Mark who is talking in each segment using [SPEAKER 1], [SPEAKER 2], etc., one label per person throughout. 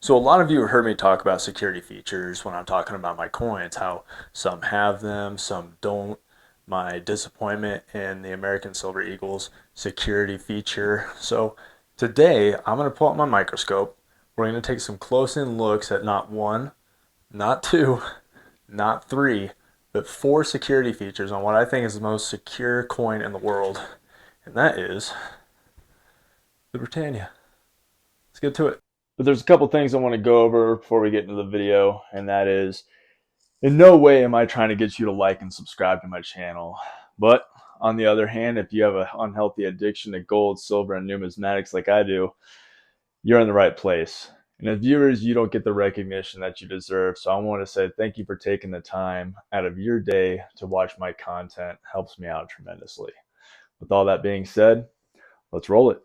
[SPEAKER 1] So a lot of you have heard me talk about security features when I'm talking about my coins, how some have them, some don't. My disappointment in the American Silver Eagles security feature. So today I'm going to pull out my microscope. We're going to take some close-in looks at not one, not two, not three, but four security features on what I think is the most secure coin in the world. And that is the Britannia. Let's get to it. But there's a couple things I want to go over before we get into the video, and that is, in no way am I trying to get you to like and subscribe to my channel. But on the other hand, if you have an unhealthy addiction to gold, silver, and numismatics like I do, you're in the right place. And as viewers, you don't get the recognition that you deserve. So I want to say thank you for taking the time out of your day to watch my content. It helps me out tremendously. With all that being said, let's roll it.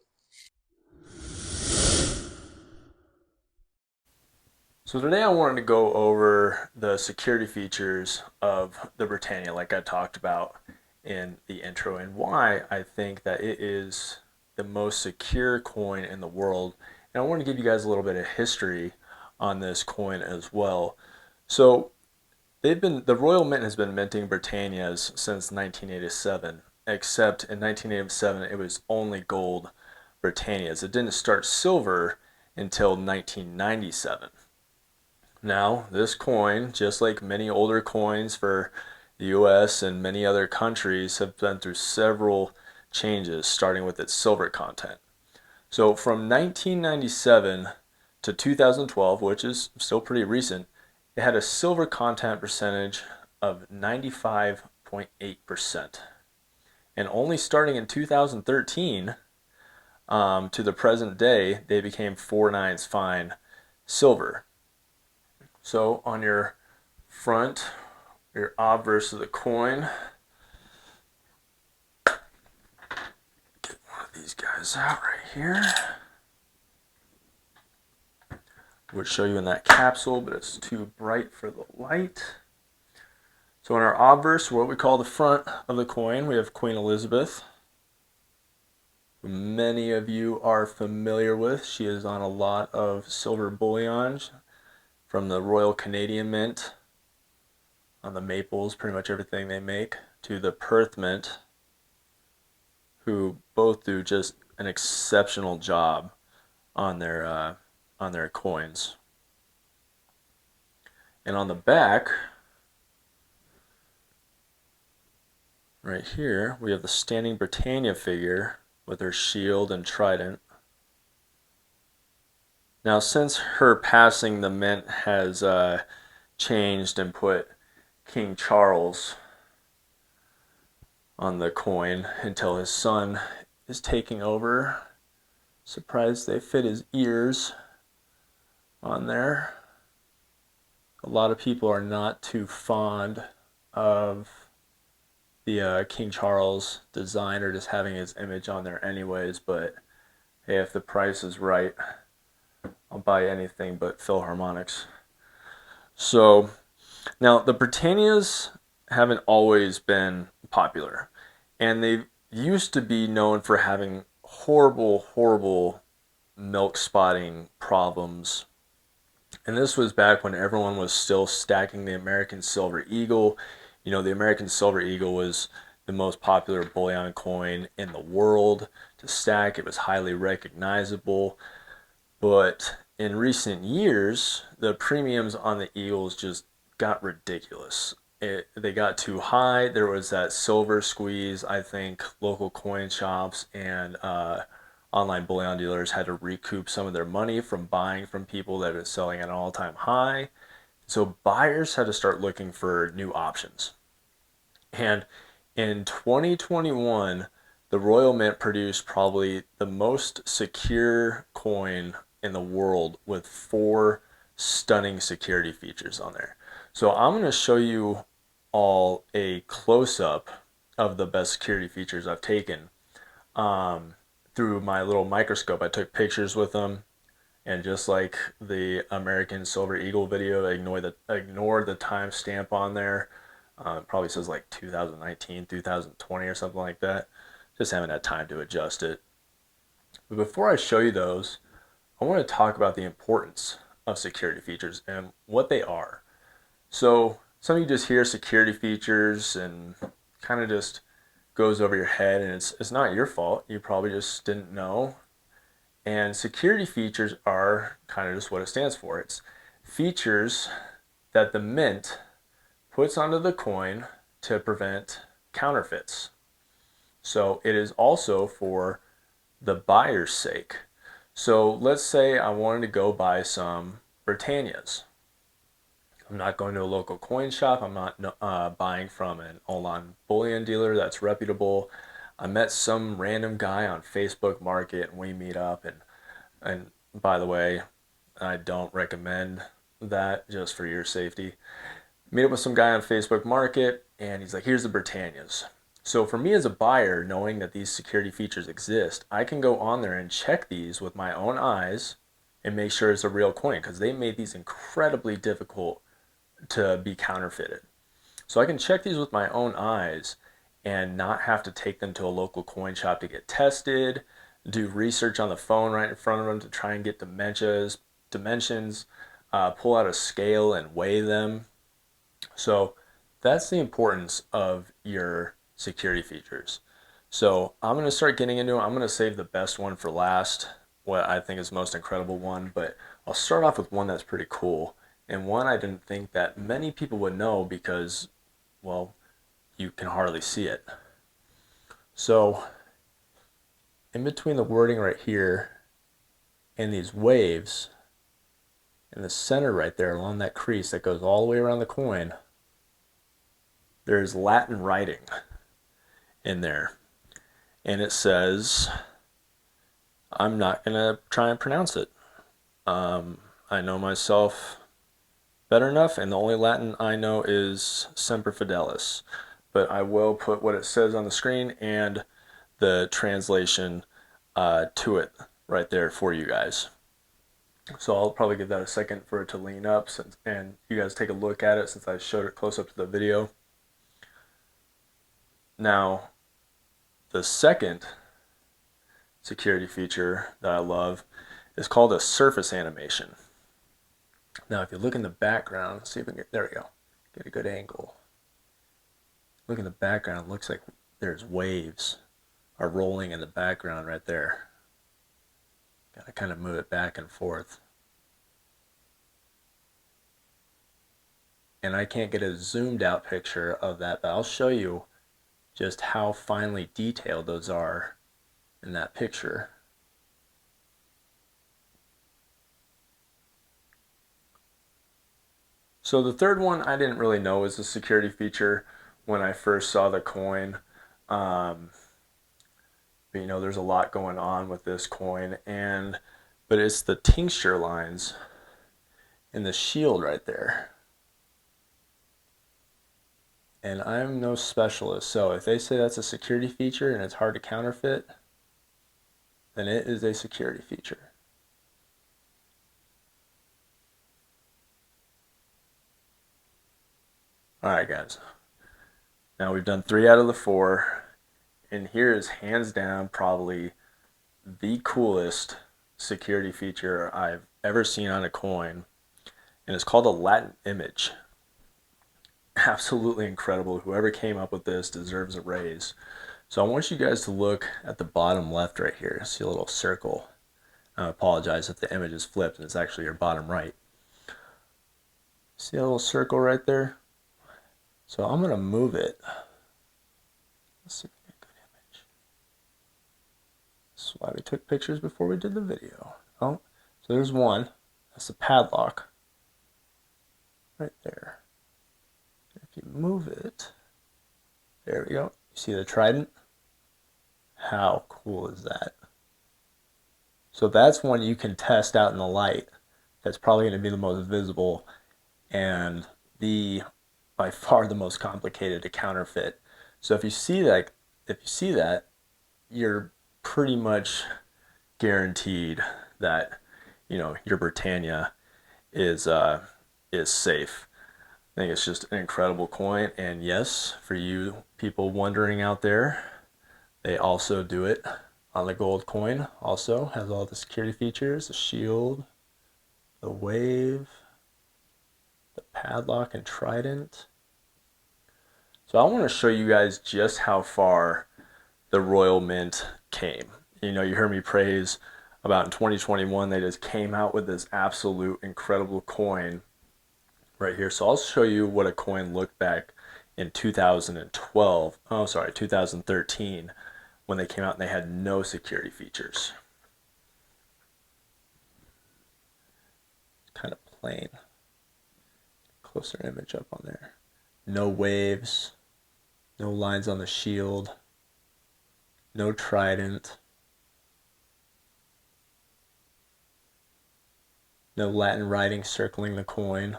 [SPEAKER 1] So today I wanted to go over the security features of the Britannia, like I talked about in the intro, and why I think that it is the most secure coin in the world. And I want to give you guys a little bit of history on this coin as well. So the Royal Mint has been minting Britannias since 1987, except in 1987 it was only gold Britannias. It didn't start silver until 1997. Now, this coin, just like many older coins for the US and many other countries, have been through several changes, starting with its silver content. So from 1997 to 2012, which is still pretty recent, it had a silver content percentage of 95.8%. And only starting in 2013 to the present day, they became 4/9 fine silver. So on your front, your obverse of the coin, get one of these guys out right here. Would show you in that capsule, but it's too bright for the light. So in our obverse, what we call the front of the coin, we have Queen Elizabeth. Many of you are familiar with. She is on a lot of silver bullion from the Royal Canadian Mint, on the maples, pretty much everything they make, to the Perth Mint, who both do just an exceptional job on their coins. And on the back, right here, we have the standing Britannia figure with her shield and trident. Now, since her passing, the mint has changed and put King Charles on the coin until his son is taking over. Surprised they fit his ears on there. A lot of people are not too fond of the King Charles design, or just having his image on there anyways, but hey, if the price is right, I'll buy anything but Philharmonics. So now the Britannias haven't always been popular, and they used to be known for having horrible milk spotting problems. And this was back when everyone was still stacking the American Silver Eagle. You know, the American Silver Eagle was the most popular bullion coin in the world to stack. It was highly recognizable. But in recent years, the premiums on the Eagles just got ridiculous. They got too high. There was that silver squeeze. I think local coin shops and online bullion dealers had to recoup some of their money from buying from people that are selling at an all-time high. So buyers had to start looking for new options. And in 2021, the Royal Mint produced probably the most secure coin in the world with four stunning security features on there. So I'm going to show you all a close-up of the best security features I've taken through my little microscope. I took pictures with them, and just like the American Silver Eagle video, ignore the timestamp on there. It probably says like 2019, 2020 or something like that. Just haven't had time to adjust it. But before I show you those, I want to talk about the importance of security features and what they are. So some of you just hear security features and kind of just goes over your head, and it's not your fault. You probably just didn't know. And security features are kind of just what it stands for. It's features that the mint puts onto the coin to prevent counterfeits. So it is also for the buyer's sake. So let's say I wanted to go buy some Britannias. I'm not going to a local coin shop. I'm not buying from an online bullion dealer that's reputable. I met some random guy on Facebook Market and we meet up. And by the way, I don't recommend that just for your safety. Meet up with some guy on Facebook Market and he's like, here's the Britannias. So for me as a buyer, knowing that these security features exist, I can go on there and check these with my own eyes and make sure it's a real coin, because they made these incredibly difficult to be counterfeited. So I can check these with my own eyes and not have to take them to a local coin shop to get tested, do research on the phone right in front of them to try and get dimensions, pull out a scale and weigh them. So that's the importance of your security features. So I'm going to start getting into it. I'm going to save the best one for last, what I think is the most incredible one, but I'll start off with one that's pretty cool and one I didn't think that many people would know because, well, you can hardly see it. So in between the wording right here and these waves, in the center right there along that crease that goes all the way around the coin, there's Latin writing in there. And it says, I'm not going to try and pronounce it. I know myself better enough, and the only Latin I know is Semper Fidelis. But I will put what it says on the screen and the translation to it right there for you guys. So I'll probably give that a second for it to lean up and you guys take a look at it since I showed it close up to the video. Now, the second security feature that I love is called a surface animation. Now, if you look in the background, see if we can get, there we go, get a good angle. Look in the background, it looks like there's waves are rolling in the background right there. Gotta kind of move it back and forth. And I can't get a zoomed out picture of that, but I'll show you just how finely detailed those are in that picture. So the third one I didn't really know was a security feature when I first saw the coin. But you know, there's a lot going on with this coin, but it's the tincture lines in the shield right there. And I'm no specialist, so if they say that's a security feature and it's hard to counterfeit, then it is a security feature. Alright guys, now we've done 3 out of the 4, and here is hands down probably the coolest security feature I've ever seen on a coin, and it's called a Latin image. Absolutely incredible. Whoever came up with this deserves a raise. So I want you guys to look at the bottom left right here. See a little circle. I apologize if the image is flipped and it's actually your bottom right. See a little circle right there? So I'm going to move it. Let's see if we get a good image. This is why we took pictures before we did the video. Oh, so there's one. That's the padlock. Right there. If you move it, there we go. You see the trident? How cool is that? So that's one you can test out in the light. That's probably going to be the most visible and by far the most complicated to counterfeit. So if you see that, you're pretty much guaranteed that, you know, your Britannia is safe. I think it's just an incredible coin, and yes, for you people wondering out there, they also do it on the gold coin. Also has all the security features, the shield, the wave, the padlock and trident. So I want to show you guys just how far the Royal Mint came. You know, you heard me praise about in 2021, they just came out with this absolute incredible coin right here. So I'll show you what a coin looked back in 2012, 2013, when they came out and they had no security features. Kind of plain. Closer image up on there. No waves, no lines on the shield, no trident, no Latin writing circling the coin.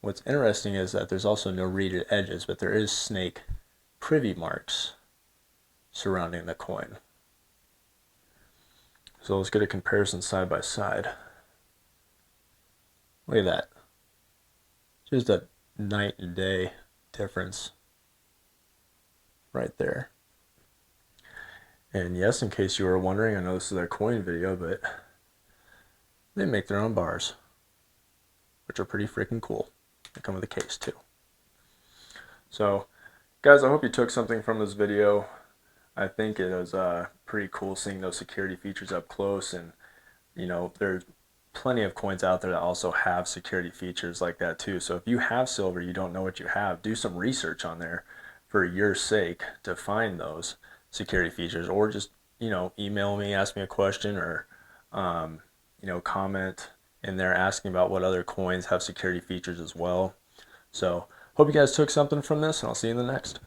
[SPEAKER 1] What's interesting is that there's also no reeded edges, but there is snake privy marks surrounding the coin. So let's get a comparison side by side. Look at that. Just a night and day difference right there. And yes, in case you were wondering, I know this is a coin video, but they make their own bars, which are pretty freaking cool. They come with a case too. So guys, I hope you took something from this video. I think it was pretty cool seeing those security features up close, and you know, there's plenty of coins out there that also have security features like that too. So if you have silver, you don't know what you have, do some research on there for your sake to find those security features, or just, you know, email me, ask me a question, or you know, comment in there asking about what other coins have security features as well. So hope you guys took something from this, and I'll see you in the next.